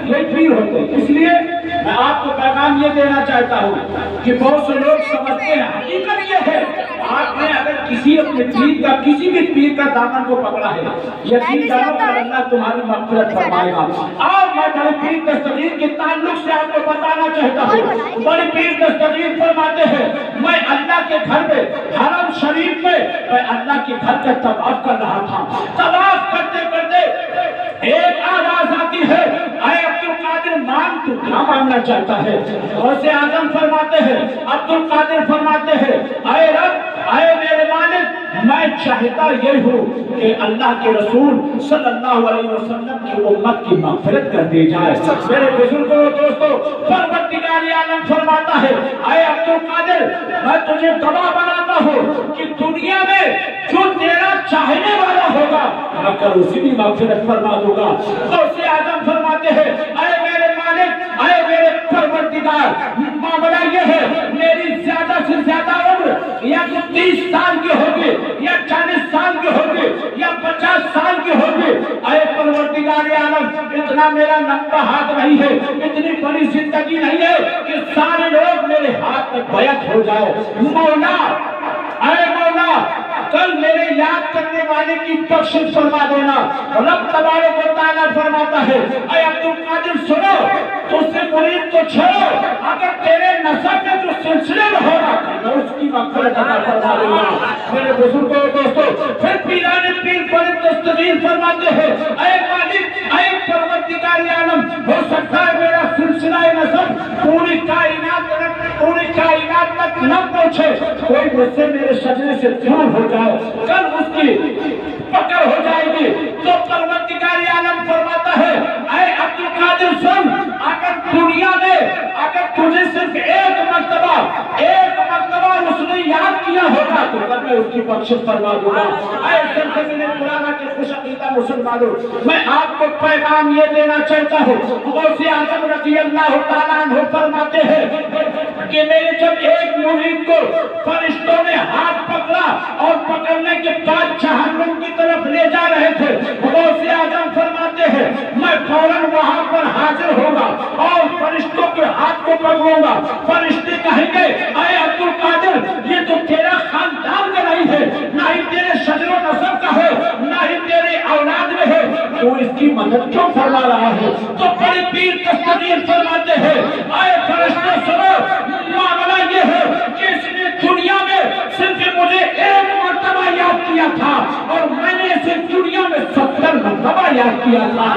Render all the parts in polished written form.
یہ پیر ہوتے ہیں۔ اس لیے میں آپ کو پیغام یہ دینا چاہتا ہوں کہ بہت سے لوگ سمجھتے ہیں، حقیقت یہ ہے آپ نے اگر کسی اپنے پیر کا کسی بھی پیر کا دامن کو پکڑا ہے، یقین جانو کہ اللہ تمہاری مغفرت فرمائے گا۔ اور میں بڑے پیر دستگیر کے تعلق سے آپ کو بتانا چاہتا ہوں، بڑے پیر دستگیر فرماتے ہیں میں اللہ کے گھر میں حرم شریف میں اللہ کے گھر کا طواف کر رہا تھا، طواف کرتے کرتے ایک آواز آتی ہے، اے عبدالقادر مان تو کیا مانگنا چاہتا ہے؟ غوث اعظم فرماتے ہیں، عبدالقادر فرماتے ہیں، اے رب، اے میرے مالک، میں چاہتا یہ ہوں کہ اللہ کے رسول صلی اللہ علیہ وسلم کی امت کی مغفرت کر دی جائے۔ میرے بزرگوں اور دوستوں، پروردگار عالم فرماتا ہے، اے عبدالقادر، میں تجھے گواہ بناتا ہوں کہ دنیا میں جو تیرا چاہنے والا ہوگا میں کل اسی بھی مغفرت فرما دوں گا۔ غوث اعظم فرماتے ہیں، اے میرے مالک، اے میرے پروردگار، معاملہ یہ ہے میری زیادہ سے زیادہ عمر یا 30 سال کی ہوگی یا 40 سال کی ہوگی یا 50 سال کی ہوگی، اے پروردگار عالم اتنا میرا لمبا ہاتھ نہیں ہے، اتنی بڑی زندگی نہیں ہے کہ سارے لوگ میرے ہاتھ میں بیعت ہو جائے۔ مولا، اے مولا، کل میرے یاد کرنے والے کی بخشش فرما دینا۔ رب تبارک و تعالیٰ فرماتا ہے، اے عبدالقادر سنو، تجھ سے مرید کو چھوڑو، اگر تیرے نسب میں جو سلسلے میں ہوگا میں اس کی مغفرت عطا فرما دوں گا۔ میرے بزرگوں اور دوستوں، پھر پیران پیر بڑے دستگیر فرماتے ہیں، اے مالک، اے پروردگار عالم، ہو سکتا ہے میرا سلسلہ نسب پوری کائنات تک نہ پہنچے، کوئی مجھ سے میرے شجرے سے دور ہو جائے، کل اس کی پکڑ ہو جائے گی۔ تو پروردگار عالم فرماتا ہے، اے عبدالقادر سن، اگر دنیا میں اگر تجھے صرف ایک مرتبہ اس نے یاد کیا ہوگا تو کل میں اس کی بخشش فرما دوں گا۔ اے سرزمین قرآن کے خوش عقیدہ مسلمانوں، میں آپ کو پیغام یہ دینا چاہتا ہوں، غوث اعظم رضی اللہ تعالیٰ عنہ فرماتے ہیں کہ میرے جب ایک مرید کو فرشتوں نے ہاتھ پکڑا اور پکڑنے کے بعد جہنم کی طرف لے جا رہے تھے، غوث اعظم فرماتے ہیں میں فوراً وہاں پر حاضر ہوگا اور فرشتوں کے ہاتھ کو پکڑوں گا۔ فرشتے کہیں گے، اے عبدالقادر، یہ تو تیرا خاندان کا نہیں ہے، نہ ہی تیرے شجر و نسب کا ہے، نہ ہی تیرے اولاد میں ہے، تو اس کی مدد کیوں فرما رہا ہے؟ تو بڑے پیر دستگیر فرماتے ہیں، اے فرشتے سنو، معاملہ یہ ہے کہ اس نے دنیا میں صرف مجھے ایک مرتبہ یاد کیا تھا اور میں نے اسے دنیا میں 70 مرتبہ یاد کیا تھا۔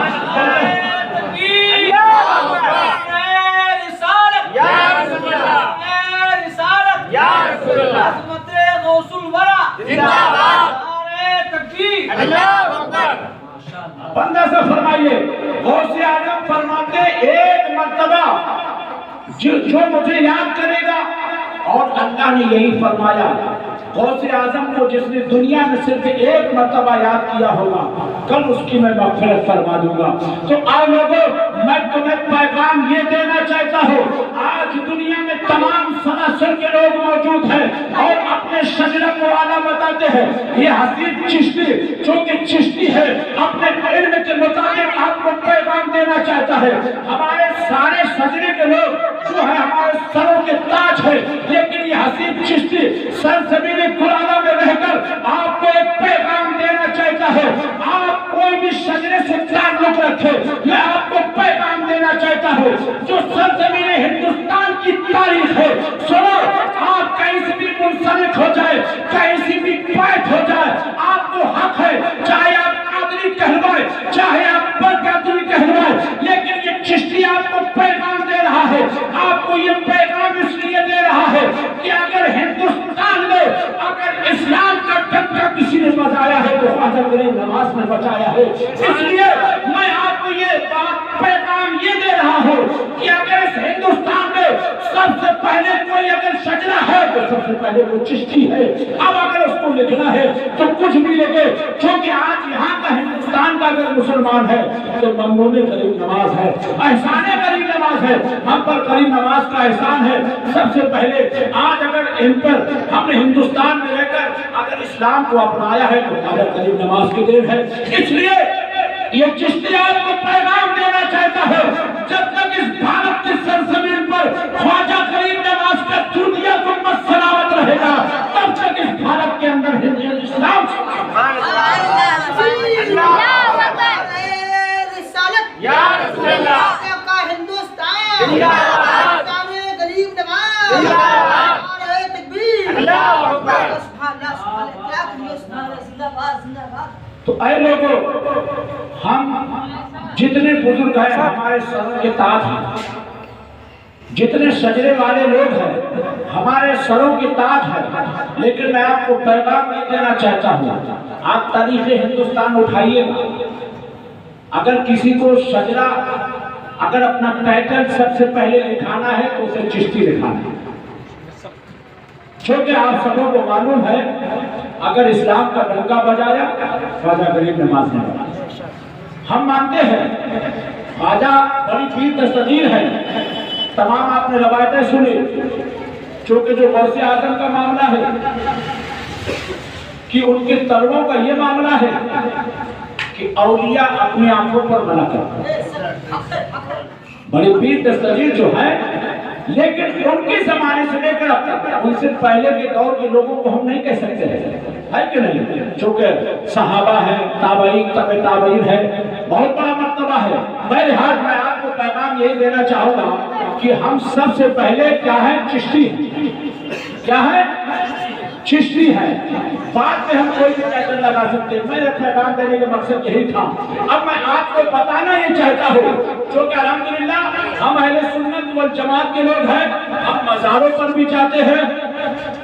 بندہ سے فرمائیے، غوث اعظم فرماتے ایک مرتبہ جو مجھے یاد کرے گا، اور اللہ نے یہی فرمایا غوث اعظم کو جس نے دنیا میں صرف ایک مرتبہ یاد کیا ہوگا کل اس کی میں مغفرت فرما دوں گا۔ تو آؤ لوگوں، میں تمہیں پیغام یہ دینا چاہتا ہوں، آج دنیا میں تمام سناسر کے لوگ موجود ہیں اور اپنے شجرہ کو اعلیٰ بتاتے ہیں۔ یہ حسین چشتی جو کہ چشتی ہے اپنے علم کے مطابق آپ کو پیغام دینا چاہتا ہے، ہمارے سارے شجرے کے لوگ جو ہے ہمارے سروں کے تاج ہے، لیکن یہ حسین چشتی سرزمین قرآن میں رہ کر آپ کو ایک پیغام دینا چاہتا ہے۔ آپ کوئی بھی شجرے سے تعلق رکھے، میں آپ کو پیغام دینا چاہتا ہوں جو سرزمین ہندوستان کی تاریخ ہے، سنو، آپ کہیں سے بھی منسلک ہو جائے، کہیں سے بھی بیعت ہو جائے، آپ کو حق ہے، چاہے آپ قادری کہلوائے، چاہے آپ برقادری کہلوائے، لیکن یہ چشتی آپ کو پیغام دے رہا ہے۔ آپ کو یہ پیغام اس لیے دے رہا ہے کہ اگر ہندوستان میں اگر اسلام کا ڈنکا کسی نے بجایا ہے تو خواجہ غریب نواز نے بچایا ہے۔ اس لیے میں آپ کو یہ پیغام یہ دے رہا ہوں کہ اگر اس ہندوستان میں سب سے پہلے کوئی اگر شجرہ ہے تو سب سے پہلے وہ چشتی ہے۔ اب اگر اس کو لکھنا ہے تو کچھ بھی لکھے، کیونکہ آج یہاں کا ہندوستان کا اگر مسلمان ہے تو ممنون غریب نواز ہے، احسان غریب نواز ہے، ہم پر غریب نواز کا احسان ہے۔ سب سے پہلے آج اگر ان پر ہم نے ہندوستان میں رہ کر اگر اسلام کو اپنایا ہے تو خواجہ غریب نواز کی دین ہے۔ اس لیے یہ چشتی آپ کو پیغام دینا چاہتا ہے، اے لوگوں، ہم جتنے بزرگ ہیں ہمارے سروں کے تاج ہیں، جتنے شجرے والے لوگ ہیں ہمارے سروں کے تاج ہیں، لیکن میں آپ کو پیغام نہیں دینا چاہتا ہوں۔ آپ تاریخ ہندوستان اٹھائیے گا، اگر کسی کو شجرا، اگر اپنا ٹائٹل سب سے پہلے لکھانا ہے تو اسے چشتی لکھانا ہے، کیونکہ آپ سبوں کو معلوم ہے اگر اسلام کا ڈنکا بجایا خواجہ غریب نواز نے بجایا۔ ہم مانتے ہیں خواجہ بڑی پیر دستگیر ہے، تمام آپ نے روایتیں سنی، چونکہ جو غوث اعظم کا معاملہ ہے کہ ان کے طلبوں کا یہ معاملہ ہے کہ اولیاء اپنی آنکھوں پر منع کرتے ہیں، بڑی پیر دستگیر جو ہے، لیکن ان کے زمانے سے لے کر اب تک ان سے پہلے کے دور کے لوگوں کو ہم نہیں کہہ سکتے ہیں، ہے کہ نہیں؟ چونکہ صحابہ ہے، تابعین، تبع تابعین ہے، بہت بڑا مرتبہ ہے۔ بہرحال میں آپ کو پیغام یہی دینا چاہوں گا کہ ہم سب سے پہلے کیا ہے؟ چشتی ہیں۔ کیا ہے؟ چشتی ہے۔ بعد میں ہم کوئی بھی ٹائٹل لگا سکتے ہیں، میرے پیغام دینے کا مقصد یہی تھا۔ اب میں آپ کو بتانا یہ چاہتا ہوں، چونکہ الحمدللہ ہم اہل سنت والجماعت کے لوگ ہیں، ہم مزاروں پر بھی جاتے ہیں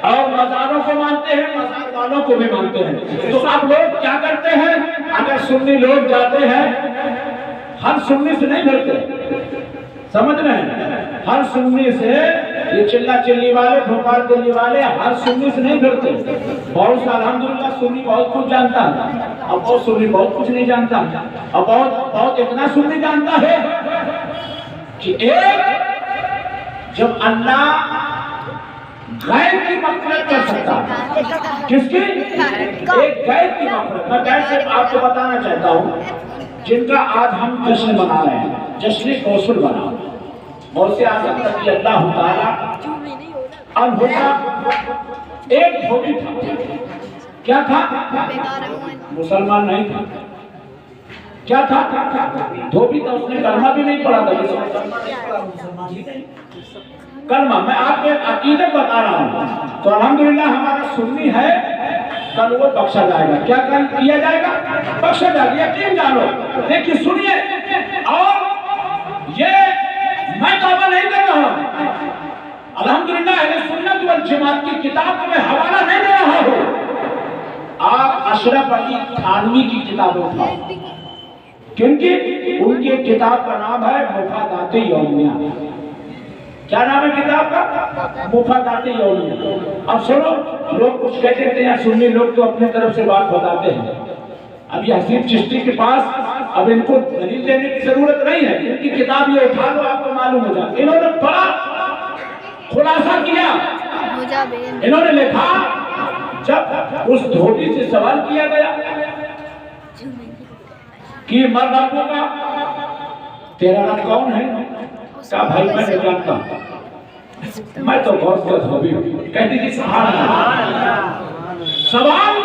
اور مزاروں کو مانتے ہیں، مزار والوں کو بھی مانتے ہیں۔ تو اب لوگ کیا کرتے ہیں؟ اگر سنی لوگ جاتے ہیں، ہر سنی سے نہیں بھرتے، سمجھ رہے ہیں؟ ہر سنی سے، یہ چلا چلی والے، بھوپال دلی والے ہر سنی سے نہیں بھرتے۔ بہت سا الحمدللہ سنی بہت کچھ جانتا ہے، اور بہت سنی بہت کچھ نہیں جانتا، اور بہت اتنا سنی جانتا ہے کہ ایک جب اللہ غیر کی مغفرت کر سکتا ہے، کس کی؟ ایک غیر کی مغفرت۔ میں غیر سے آپ کو بتانا چاہتا ہوں جن کا آج ہم جشن منا رہے ہیں، جشن غوث بنا، غوث اعظم رضی اللہ تعالی عنہ ایک دھوبی تھا۔ کیا تھا؟ مسلمان نہیں تھا۔ کیا تھا؟ دھوبی تھا، اس نے کلمہ بھی نہیں پڑھا تھا۔ کلمہ، میں آپ کو ایک عقیدت بتا رہا ہوں، تو الحمدللہ ہمارا سنی ہے، کل وہ بخشا جائے گا۔ کیا کیا جائے گا؟ بخشا جائے گا، یقین جانو۔ دیکھیے سنیے، اور یہ میں دعویٰ نہیں کر رہا ہوں، الحمدللہ اہل سنت والجماعت کی کتاب کو میں حوالہ نہیں دے رہا ہوں۔ آپ اشرف علی تھانوی کی کتاب اٹھاؤ، کیونکہ ان کی کتاب کا نام ہے مفادات یومیہ۔ کیا نام ہے کتاب کا؟ مفادات یومیہ۔ اب سنو، لوگ کچھ کہتے ہیں یا سنی لوگ تو اپنے طرف سے بات بتاتے ہیں۔ اب یہ حسین چشتی کے پاس اب ان کو دلیل دینے کی ضرورت نہیں ہے، ان کی کتاب یہ اٹھا لو، آپ کو معلوم ہو جائے۔ انہوں نے بڑا خلاصہ کیا، انہوں نے لکھا، جب اس دھوبی سے سوال کیا گیا کہ مرد ربوں کا تیرا رب کون ہے؟ کہا بھائی میں نہیں جانتا، میں تو غوث کا دھوبی ہوں۔ کہتی کہ سبحان اللہ۔ سوال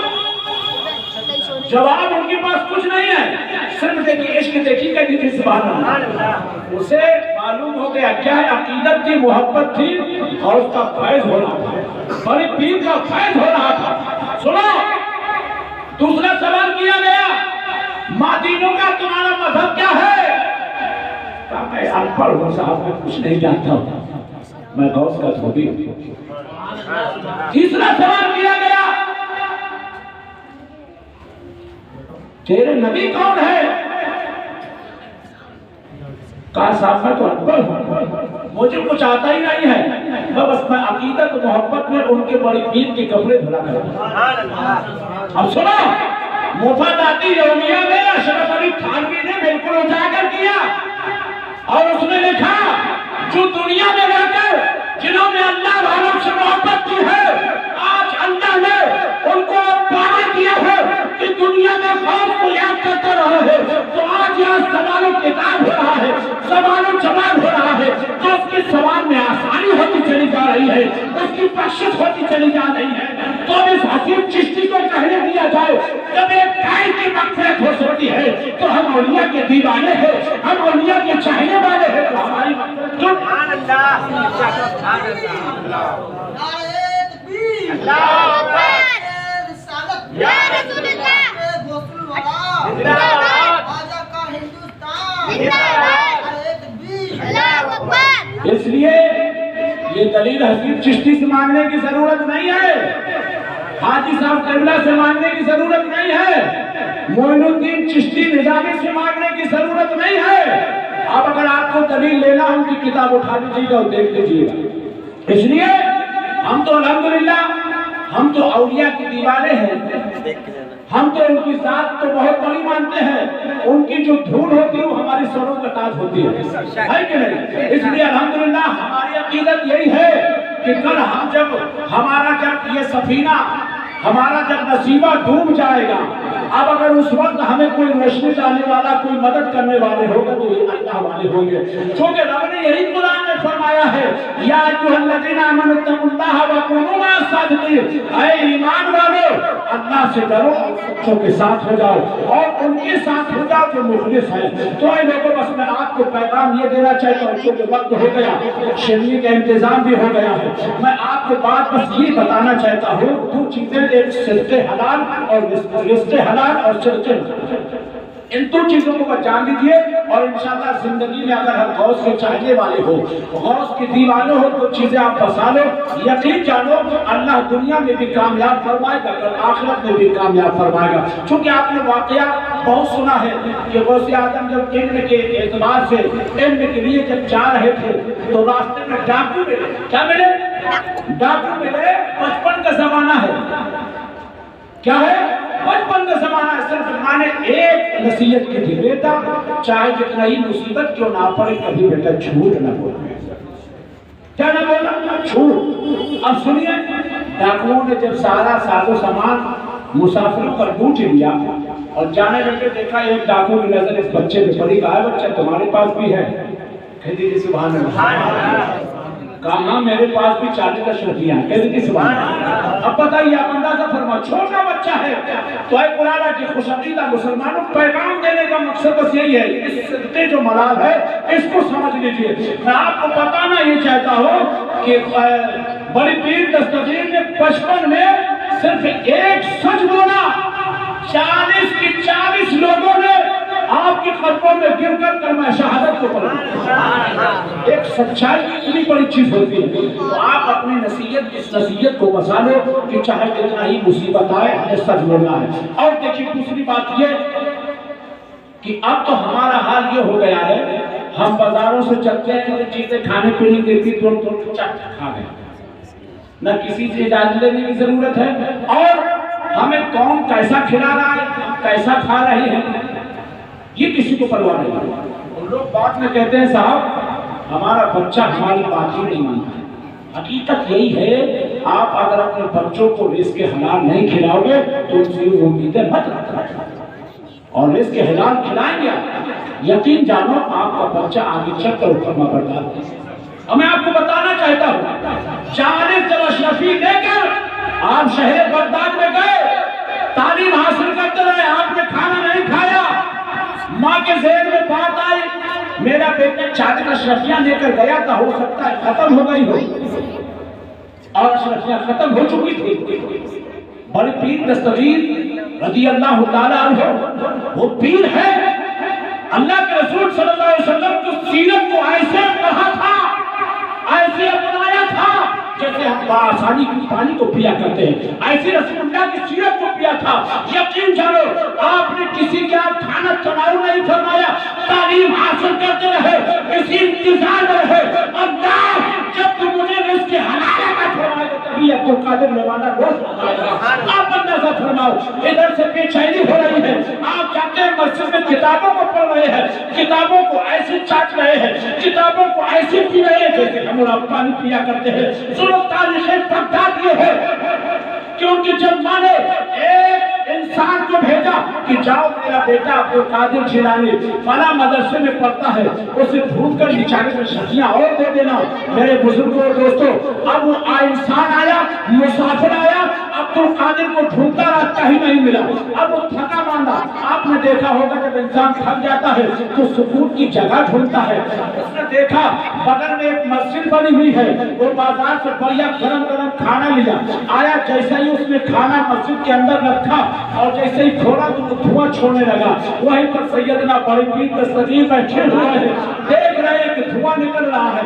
جواب ان کے پاس کچھ نہیں ہے، صرف دیکھیے عشق دیکھی، کہتی تھی سبحان اللہ۔ اسے معلوم ہو گیا کیا ہے، عقیدت تھی، محبت تھی، اور اس کا فیض ہو رہا تھا، بڑی پیر کا فیض ہو رہا تھا۔ سنو، دوسرا سوال کیا گیا، مادینوں کا تمہارا مذہب کیا ہے؟ کہا میں ان پڑھ ہوں صاحب، میں کچھ نہیں جانتا ہوں، میں غوث کا دھوبی ہوں۔ تیسرا سوال کیا گیا، تیرے نبی کون ہے؟ کہا صاحب میں تو ان پڑھ ہوں، مجھے کچھ آتا ہی نہیں ہے، بس میں عقیدت و محبت میں ان کے بڑی پیر کے کپڑے دھلا کرتا۔ اب سنو، مفاداتی یومیہ میں اشرف علی تھانوی نے بالکل اجاگر کیا، اور اس نے لکھا جو دنیا میں رہ کر جنہوں نے اللہ والوں سے محبت کی ہے، آج اللہ نے ان کو پاور دیا ہے کہ دنیا میں غوث کو یاد کرتا رہا ہے، تو آج یہاں سوال و کتاب ہو رہا ہے، سوال و جواب ہو رہا ہے، تو اس کے سوال میں آسانی ہوتی چلی جا رہی ہے، اس کی بخشش ہوتی چلی جا رہی ہے۔ تو اب اس حسین چشتی کو کہنے دیا جائے جب ایک غیر کی مغفرت ہو سکتی ہے، تو ہم اولیاء کے دیوانے ہیں، ہم اولیاء کے چاہنے والے ہیں، تو ہماری سبحان اللہ، اللہ اکبر، یا رسول اللہ، اس لیے یہ دلیل حسین چشتی سے مانگنے کی ضرورت نہیں ہے، حاجی صاحب قبلہ سے مانگنے کی ضرورت نہیں ہے، معین الدین چشتی نظامی سے مانگنے کی ضرورت نہیں ہے۔ اب اگر آپ کو دلیل لینا ہو کہ کتاب اٹھا لیجیے گا اور دیکھ لیجیے گا۔ اس لیے ہم تو الحمدللہ ہم تو اولیاء کی دیوانے ہیں، ہم تو ان کی ذات تو بہت بڑی مانتے ہیں، ان کی جو دھول ہوتی ہے وہ ہماری سروں کا تاج ہوتی ہے کہ نہیں؟ اس لیے الحمدللہ ہماری عقیدت یہی ہے کہ کل ہم جب یہ سفینہ ہمارا جب نصیبہ ڈوب جائے گا، اب اگر اس وقت ہمیں کوئی روشنی ڈالنے والا، کوئی مدد کرنے والے ہوگا تو یہ اللہ والے ہوں گے، کیونکہ رب نے یہی قرآن میں فرمایا ہے، یا ایھا الذین آمنوا اتقوا اللہ وکونوا مع الصادقین، اے ایمان والو اللہ سے ڈرو اور سچوں کے ساتھ ہو جاؤ اور ان کے ساتھ ہو جاؤ جو مخلص ہیں۔ تو اے لوگوں، بس میں آپ کو پیغام یہ دینا چاہتا ہوں، کیونکہ وقت ہو گیا، شیرنی کا انتظام بھی ہو گیا ہے، میں آپ کو بات بس یہ بتانا چاہتا ہوں، دو چیزیں، ایک صدق حلال اور رزق حلال اور صدق حلال، ان دو چیزوں کو جان لیجیے، اور انشاءاللہ زندگی میں اگر ہم غوث کے چاہنے والے ہو، غوث کے دیوانے ہو، تو چیزیں آپ بسا لو، یقین جانو اللہ دنیا میں بھی کامیاب فرمائے گا اور آخرت میں بھی کامیاب فرمائے گا۔ چونکہ آپ نے واقعہ بہت سنا ہے کہ غوث اعظم جب علم کے اعتبار سے علم کے لیے جب جا رہے تھے تو راستے میں ڈاکو ملے، کیا ملے؟ ڈاکو ملے۔ بچپن کا زمانہ ہے، کیا ہے؟ بچپن کا زمانہ ہے۔ صرف میں نے ایک نصیحت کی تھی، بیٹا چاہے جتنا ہی مصیبت کیوں نہ پڑے، کبھی بیٹا جھوٹ نہ بولنا۔ کیا نہ بولنا؟ جھوٹ۔ اب سنیے، ڈاکوؤں نے جب سارا ساز و سامان مسافروں پر لوٹ لیا اور جانے لگے، دیکھا ایک ڈاکو کی نظر اس بچے پہ پڑی، کہا ہے بچہ تمہارے پاس بھی ہے؟ کہہ دیجیے سبحان اللہ۔ کہا میرے پاس بھی 40 اشرفیاں ہیں۔ کہہ دیجیے سبحان اللہ۔ اب بتائیے، آپ اندازہ فرما، چھوٹا بچہ ہے تو اے قرآن کی خوش عقیدہ مسلمانوں، پیغام دینے کا مقصد بس یہی ہے، اس صدقے جو ملال ہے اس کو سمجھ لیجیے۔ میں آپ کو بتانا یہ چاہتا ہوں کہ بڑی پیر دستگیر نے 55 میں صرف ایک سچ بولا، 40 کی 40 لوگوں نے آپ کے قدموں میں گر کر کلمہ شہادت کو پڑھا۔ ایک سچائی اتنی بڑی چیز ہوتی ہے، تو آپ اپنی نصیحت، اس نصیحت کو بسا لو کہ چاہے جتنا ہی مصیبت آئے ہمیں سچ بولنا ہے۔ اور دیکھیے دوسری بات یہ کہ اب تو ہمارا حال یہ ہو گیا ہے، ہم بازاروں سے چلتے ہیں، چیزیں کھانے پینے کی تھوڑ چٹ کھا گئے، نہ کسی سے اجازت لینے کی ضرورت ہے، اور ہمیں کون کیسا کھلا رہا ہے، کیسا کھا رہے ہیں، یہ کسی کو پرواہ نہیں ہے۔ اور لوگ بعد میں کہتے ہیں صاحب ہمارا بچہ ہماری بات ہی نہیں مانتا۔ حقیقت یہی ہے، آپ اگر اپنے بچوں کو رزق حلال نہیں کھلاؤ گے تو ان سے امیدیں مت رکھنا، اور رزق حلال کھلائیں گے یقین جانو آپ کا بچہ آگے چل کر فرما بردار ہے۔ اور میں آپ کو بتانا چاہتا ہوں، 40 جب اشرفی لے کر آپ شہر بغداد میں گئے، تعلیم حاصل کرتے رہے، آپ نے کھانا نہیں کھایا، ماں کے ذہن میں بات آئی، میرا بیٹا 40 اشرفیاں لے کر گیا تھا، ہو سکتا ہے ختم ہو گئی ہو، اور اشرفیاں ختم ہو چکی تھی۔ بڑے پیر دستگیر رضی اللہ تعالیٰ عنہ، وہ پیر ہے، اللہ کے رسول صلی اللہ علیہ وسلم کی سیرت کو ایسے پڑھا تھا، ایسے اپنایا تھا جیسے ہم بآسانی پانی کو پیا کرتے ہیں، ایسے رسول اللہ کی سیرت کو پیا تھا۔ یقین جانو آپ نے کسی کے آپ کھانا چڑھاؤ نہیں فرمایا، تعلیم حاصل کرتے رہے، اسی انتظار میں رہے، اللہ جب تم مجھے رزق حلال کا فرمائے گا تبھی عبد القادر میوانہ روز آئے گا۔ آپ اندازہ فرماؤ، ادھر سے بے چینی ہو رہی ہے، آپ جاتے ہیں مسجد میں کتابوں کو پڑھ رہے ہیں، کتابوں کو ایسے چاٹ رہے ہیں، کتابوں کو ایسے پی رہے ہیں جیسے ہم اور پانی پیا کرتے ہیں۔ سنو تاریخیں بغداد یہ ہے کہ ان کی جب ماں نے ایک انسان کو بھیجا کہ جاؤ میرا بیٹا عبد القادر جیلانی فلاں مدرسے میں پڑھتا ہے، اسے ڈھونڈ کر 40 اشرفیاں اور دے دینا۔ میرے بزرگوں اور دوستوں، اب وہ انسان آیا، مسافر آیا، عبد القادر کو ڈھونڈتا رہا، کہیں نہیں ملا، اب وہ تھکا ماندا۔ آپ نے دیکھا ہوگا جب انسان تھک جاتا ہے تو سکون کی جگہ ڈھونڈتا ہے۔ اس نے دیکھا بغل میں ایک مسجد بنی ہوئی ہے، وہ بازار سے بڑھیا گرم گرم کھانا لیا، آیا، جیسا ہی اس نے کھانا مسجد کے اندر رکھا اور جیسے ہی کھولا تو وہ دھواں چھوڑنے لگا۔ وہیں پر سیدنا بڑے پیر دستگیر بیٹھے ہوئے ہیں، دیکھ رہے ہیں کہ دھواں نکل رہا ہے،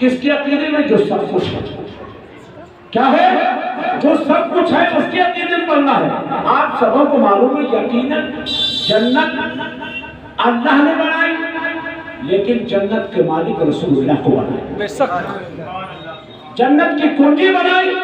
کس کے عقیدے میں؟ جو سب کچھ ہے. کیا ہے؟ جو سب کچھ ہے اس کے عقیدے میں بننا ہے. آپ سبوں کو معلوم ہے یقیناً جنت اللہ نے بنائی، لیکن جنت کے مالک رسول اللہ کو بنائی. جنت کی کنجی بنائی،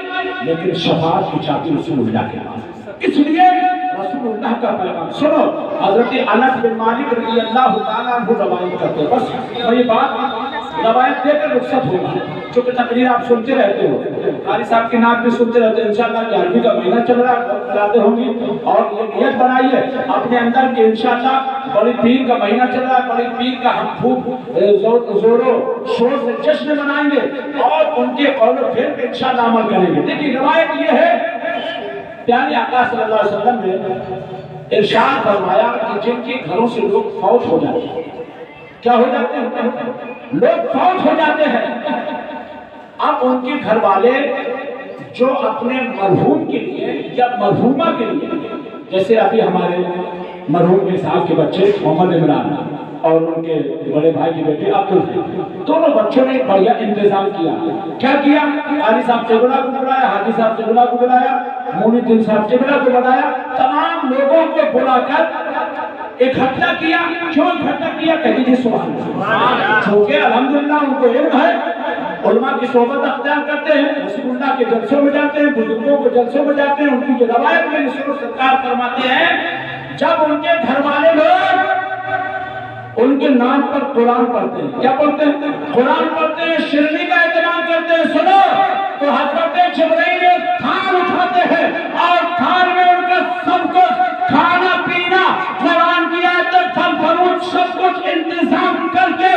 لیکن شفاعت کی چابی رسول اللہ کے پاس. اس لیے رسول اللہ کا پیغام سنو. حضرت انس بن مالک رضی اللہ تعالیٰ عنہ روایت کرتے ہیں. بس وہی بات روایت دے کر رخصت ہوگا، چونکہ تقریر آپ سنتے رہتے ہو، قاری صاحب کی نعت بھی سنتے رہتے ہیں. انشاءاللہ کہ عربی کا مہینہ چل رہا ہے، بتاتے ہوں گے. اور یہ نیت بنائیے اپنے اندر کہ انشاءاللہ بڑی پیر کا مہینہ چل رہا ہے، بڑی پیر کا ہم خوب زور و شور سے جشن منائیں گے اور ان کے قول و فعل پہ انشاءاللہ عمل کریں گے. دیکھیے روایت یہ ہے، پیارے آقا صلی اللہ علیہ وسلم نے ارشاد فرمایا کہ جن کے گھروں سے لوگ فوت ہو جاتے ہیں. کیا ہو جاتے ہیں؟ لوگ فوت ہو جاتے ہیں. اب ان کے گھر والے جو اپنے مرحوم کے لیے یا مرحومہ کے لیے، جیسے ابھی ہمارے مرحوم کے صاحب کے بچے محمد عمران اور ان کے بڑے بھائی کی بیٹی عبدالحی، دونوں بچوں نے بڑھیا انتظام کیا. کیا کیا؟ قاری صاحب چگڑا کو بلایا، حاجی صاحب چگڑا کو بلایا، مونی الدین صاحب چگڑا کو بلایا، تمام لوگوں کو بلا کر اکٹھا کیا. کیوں اکٹھا کیا؟ کہہ دیجیے سبحان اللہ. کیونکہ الحمدللہ ان کو علم ہے، علماء کی صحبت اختیار کرتے ہیں، رسول اللہ کے جلسوں میں جاتے ہیں، بزرگوں کے جلسوں میں جاتے ہیں. ان کی جو روایت میں رسول سرکار فرماتے ہیں جب ان کے گھر والے لوگ ان کے نام پر قرآن پڑھتے ہیں. کیا پڑھتے ہیں؟ قرآن پڑھتے ہیں، شرنی کا اہتمام کرتے ہیں. سنو تو حضرت جبرائیل تھان اٹھاتے ہیں اور تھان میں ان کا سب کچھ کھانا پینا قرآن کی آیت پھل فروٹ سب کچھ انتظام کر کے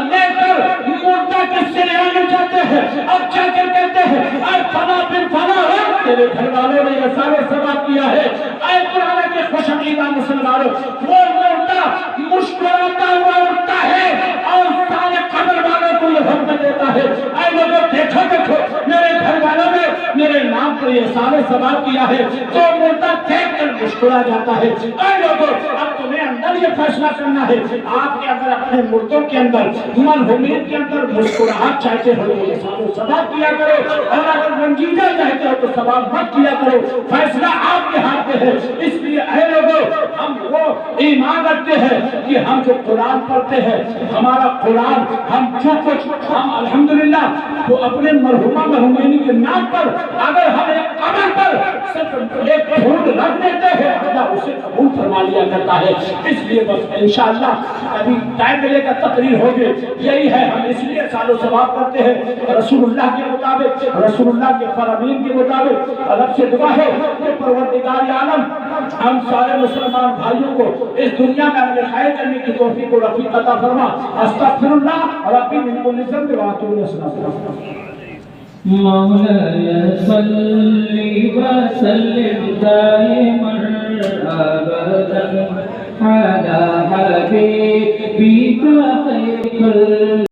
لے کر مردہ کے سینے میں جاتے ہیں اور جا کر کہتے ہیں اے فلاں بن فلاں تیرے گھر والوں نے یہ سارے ثواب کیا ہے. اے قرآن کے خوش عقیدہ مسلمانوں، وہ مردہ مسکراتا ہوا اٹھتا ہے اور سارے قبر والوں کو یہ حکم دیتا ہے اے لوگوں دیکھو دیکھو میرے گھر والوں نے میرے نام پر یہ سارے ثواب کیا ہے. تو مردہ دیکھ کر مسکرا جاتا ہے. اے لوگوں اب تمہیں اندر یہ فیصلہ کرنا ہے، آپ کے اندر اپنے مردوں کے اندر مرحومین کے اندر مسکراہٹ چاہتے ہو یہ سارے ثواب کیا کرو، اور اگر رنجیدہ چاہتے ہو تو ثواب مت کیا کرو. فیصلہ آپ کے ہاتھ میں ہے. اس لیے اے لوگوں ہم وہ ایمان رکھتے ہیں کہ ہم جو قرآن پڑھتے ہیں ہمارا قرآن ہم جو کچھ ہم الحمدللہ تو اپنے مرحومہ مرحومین کے نام پر اگر ہم ایک قبر پر صرف ایک پھول رکھ دیتے ہیں اللہ اسے قبول فرما لیا کرتا ہے. اس لیے بس انشاءاللہ ابھی ٹائم ملے گا تقریر ہوگی. یہی ہے ہم اس لیے سال و ثواب کرتے ہیں رسول اللہ کے مطابق، رسول اللہ کے فرامین کے مطابق. رب سے دعا ہے کہ پروردگار عالم ہم سارے مسلمان بھائیوں کو اس دنیا میں اپنے خیر کرنے کی توفیق و رفیق عطا فرما. استغفر اللہ ربی من کل ذنب واتوب الیہ. مولاي صل وسلم دائما ابدا على حبيبك خير